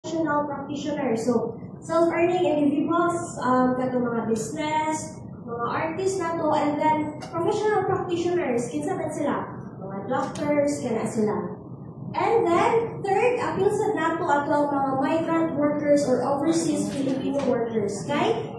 professional practitioners. So, self-earning individuals, kato mga business, mga artists na to, and then professional practitioners, kinsa na sila? Mga doctors, kana sila. And then, third, appeal sa nato atong mga migrant workers or overseas Filipino workers. Kay,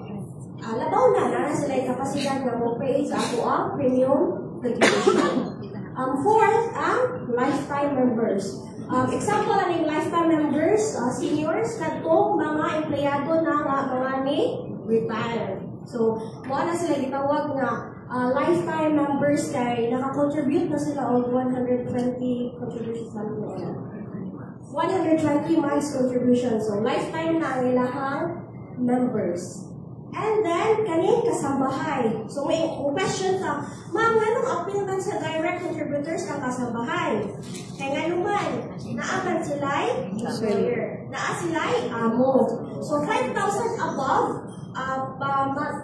labaw na sila yung kapasidad na mo-pay sa ako ang premium regulation. Fourth, ang lifetime members. Example ng lifetime members, seniors, katong mga empleyado na mga ni retire. So, wala sila gitawag na lifetime members kay nakakontribute na sila og 120 contributions 120 months contribution. So, lifetime na ang ilahang members. And then, kaning kasambahay. So, may question ka, ma'am, anong appeal man sa direct contributors ng kasambahay? Kaya nga naman, naaman sila'y employer. Naa sila'y amo. So, 5,000 above,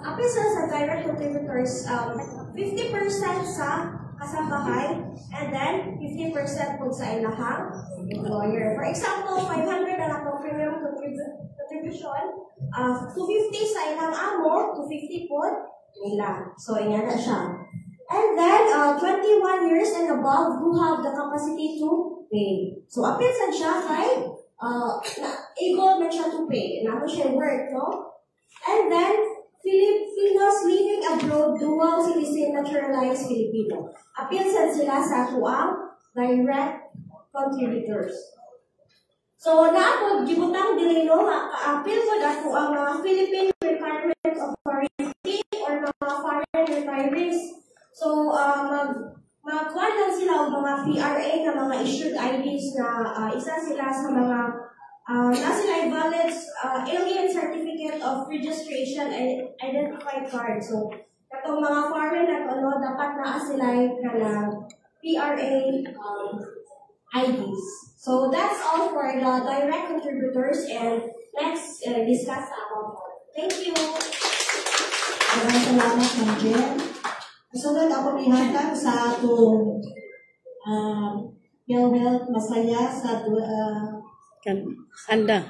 appeal sila sa direct contributors, 50% sa kasambahay, and then 50% po sa ilahang employer. For example, 500 na lang premium contribution, 250 sa ilang amo, 250 po nila. So, yan na siya. And then, 21 years and above who have the capacity to pay. So, appeal sa siya kay able na siya to pay. Nato siya work, no? And then, Filipinos living abroad, dual citizen, naturalized Filipino. Appeal sa sila sa tuang direct contributors. So, naapod, gibutang dilino, appeal po ako ang mga Philippine Retirement Authority or mga foreign retirees. So, magkuhan lang sila o mga PRA na mga issued IDs na isa sila sa mga na sila valid alien certificate of registration and identified card. So, katong mga foreign na ano, dapat na sila na PRA IDs. So, that's all for the direct contributors, and let's discuss about more. Thank you! Maraming salamat, Ma'am Jen. Kasunod ako ihatag sa atong health masaya sa Anda.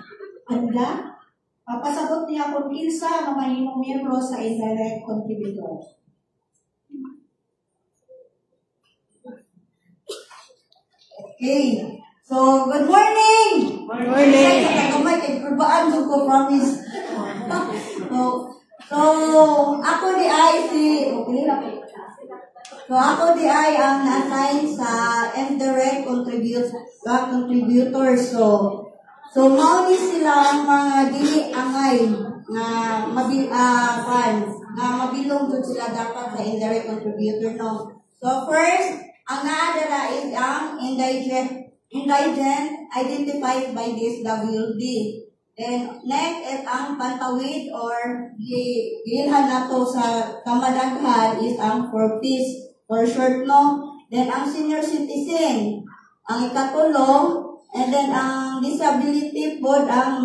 Papasagot niya kung kinsa ang mahimong miyembro sa indirect contributor. Okay. So, good morning! Good morning! Ko promise. So, ako di ay ang na-assign sa indirect contributors. So mauni sila ang mga dili angay nga mabilong jud sila dapat sa indirect contributor, no. So first, ang naadala is ang indigent identified by this WD. Then next is ang pantawid or gilhan nato sa kamadaghan is ang 4Ps for short, no. Then ang senior citizen, ang ikatulo. And then, ang disability po, ang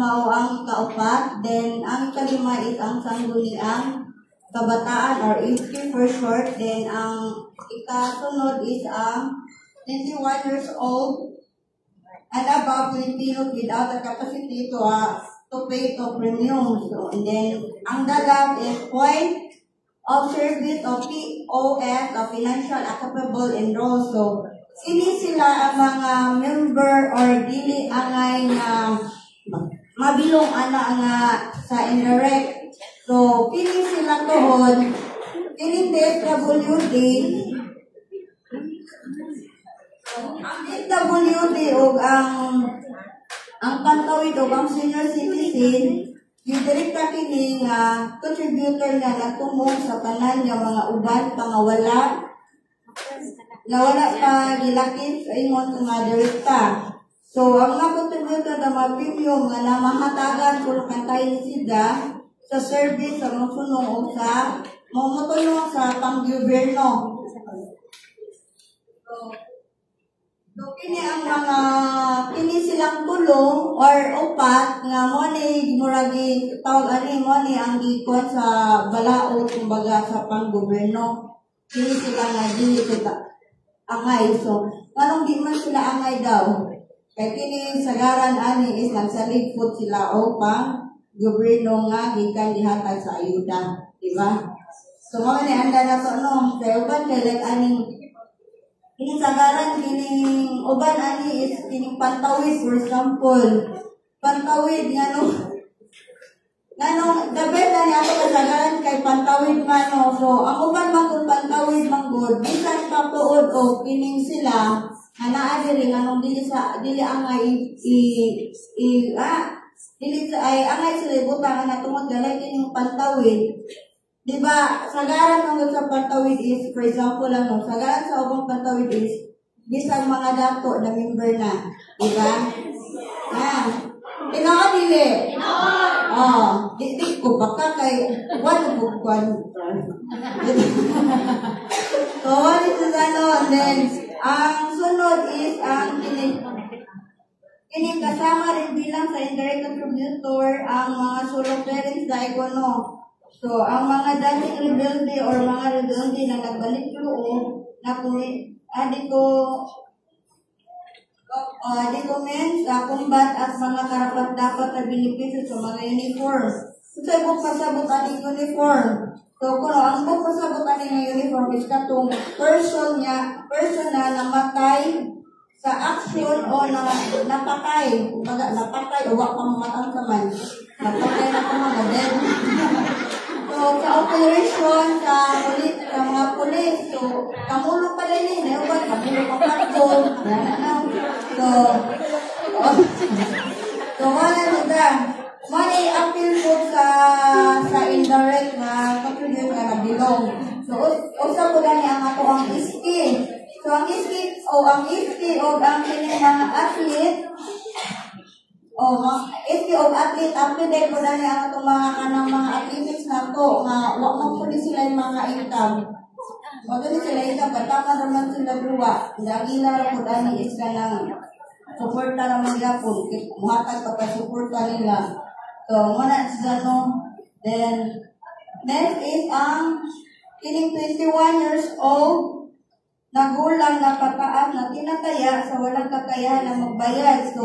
ikaupat. Then, ang ikalima is ang sangguniang kabataan or ISKI for short. Then, ang ikasunod is ang 21 years old and above Filipinos without the capacity to pay to premium. So, and then, ang dalag is point of service of POS of financial capable enrolled. So, sini sila ang mga member or dili angay na mabilong nga sa indirect. So, pili sila tohon, pili DSWD, ang DSWD o ang pantawid o ang senior citizen, yung direkta kini nga contributor na natumong sa tanan nga mga uban pangawala na wala pa gilakip sa imong mga direkta. So, ang mga contributor na mga premium nga namahatagan kung kantay ni sida sa service sa masunong o sa mamutulong sa pang-gobyerno. So, kini ang mga kini silang tulong or upat nga mo ni muragi tawag ani mo ni ang gikon sa balaod kumbaga sa pang-gobyerno. Kini sila nga dili kita angay. So, anong di man sila angay daw? Kay kini sagaran ani is nagsaligpod sila o pang gobyerno nga gikan gihatag sa ayuda, di ba? So mo ni anda na to no, kay uban kay like aning kini sagaran kining uban ani is kining pantawid, for example. Pantawid nga no. Ngano the best ani ato kasagaran kay pantawid man no. So ang uban man kung pantawid manggod, bisan pa tuod o kining sila ana diri nganong dili angay dili sa ay angay sila butang na tungod galay kining pantawid. Di ba, sagaran ng sa pantawid is, for example lang, sagaran sa ubang pantawid is, bisang mga dato na member na. Di ba? Tinoon dili? Tinoon! Di ko baka kay, one bukwan. So, what is the ano? Then, ang sunod is, ang kasama rin bilang sa indirect contributor, ang mga solo parents na ikono. So, ang mga dating rebelde or mga rebelde na nagbalik loob na documents, kumbat at mga karapat-dapat na benepisyo sa mga uniform. So, ibig pasabot aning uniform. So, kung ang ibig pasabot aning uniform is katong person na namatay sa action o napatay. Kumbaga, napatay o wak pamamatang saman. Napatay na po mga dead. So, sa operation, sa mga pulis, so, kamulo pa rin eh, naman, kamulo pa karto, so, wala nila. May appeal po sa indirect na contribute na nabilong. So, usap ko lang ang ato ang iski. So, ang iski o ang mga athlete, iski o athlete ko na niya ang itong mga athletics na to, nga wak magpuli sila yung mga income. O doon sila income, patama naman sila luwa. Dagila ko dahil is ka lang, suporta naman yapon, muhatag pa suporta nila. So, muna sila no. Then, next is ang kining 21 years old, nagulang na pataas na tinataya sa walang kakayahan na magbayad. So,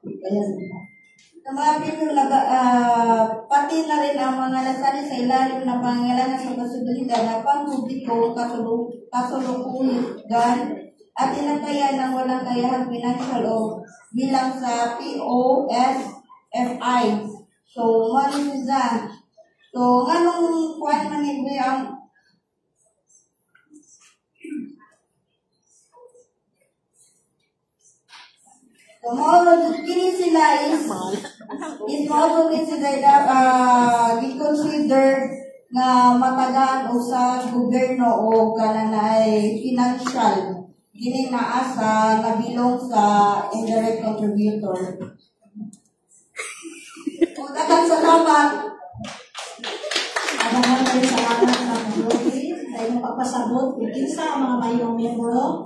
ayan. Sa mga people, pati na rin ang mga nasali sa ilalim na pangangailangan sa posibilidad na pang-publiko kasulukuhan at tinataya ng walang kayahang financial o bilang sa POSFI. So, money is that. So, anong kuwan manigwi ang so, kini sila is i-consider na matagaan o sa gobyerno o kananay financial. Kini naa sa nabilong sa indirect contributor. Kung dagang salamat, salamat sa mga sa mga sa mga pagpasabot, sa mga mayong membro,